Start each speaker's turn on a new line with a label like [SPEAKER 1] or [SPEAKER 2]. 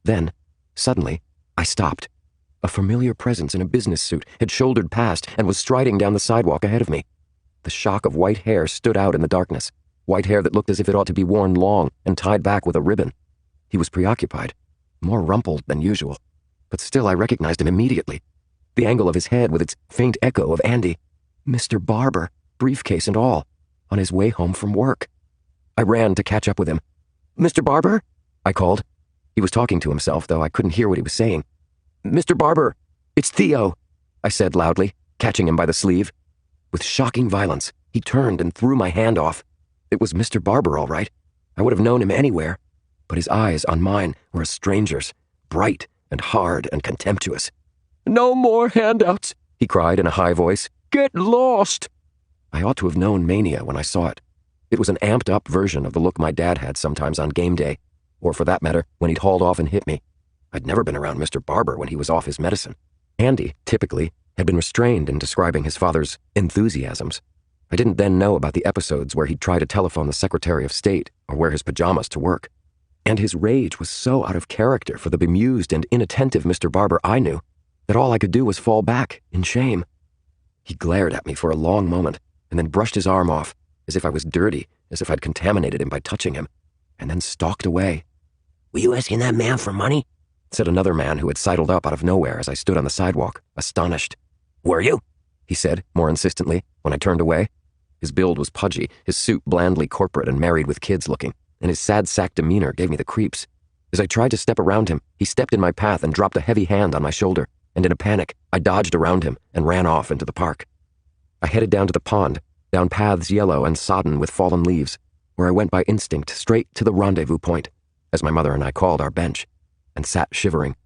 [SPEAKER 1] Then, suddenly, I stopped. A familiar presence in a business suit had shouldered past and was striding down the sidewalk ahead of me. The shock of white hair stood out in the darkness, white hair that looked as if it ought to be worn long and tied back with a ribbon. He was preoccupied, more rumpled than usual, but still I recognized him immediately. The angle of his head with its faint echo of Andy. Mr. Barber, briefcase and all, on his way home from work. I ran to catch up with him. "Mr. Barber?" I called. He was talking to himself, though I couldn't hear what he was saying. "Mr. Barber, it's Theo," I said loudly, catching him by the sleeve. With shocking violence, he turned and threw my hand off. It was Mr. Barber, all right. I would have known him anywhere. But his eyes on mine were a stranger's, bright and hard and contemptuous. "No more handouts," he cried in a high voice. "Get lost!" I ought to have known mania when I saw it. It was an amped-up version of the look my dad had sometimes on game day, or for that matter, when he'd hauled off and hit me. I'd never been around Mr. Barber when he was off his medicine. Andy, typically, had been restrained in describing his father's enthusiasms. I didn't then know about the episodes where he'd try to telephone the Secretary of State or wear his pajamas to work. And his rage was so out of character for the bemused and inattentive Mr. Barber I knew that all I could do was fall back in shame. He glared at me for a long moment and then brushed his arm off, as if I was dirty, as if I'd contaminated him by touching him, and then stalked away. "Were you asking that man for money?" said another man who had sidled up out of nowhere as I stood on the sidewalk, astonished. "Were you?" he said, more insistently, when I turned away. His build was pudgy, his suit blandly corporate and married with kids looking, and his sad sack demeanor gave me the creeps. As I tried to step around him, he stepped in my path and dropped a heavy hand on my shoulder, and in a panic, I dodged around him and ran off into the park. I headed down to the pond, down paths yellow and sodden with fallen leaves, where I went by instinct straight to the rendezvous point, as my mother and I called our bench, and sat shivering,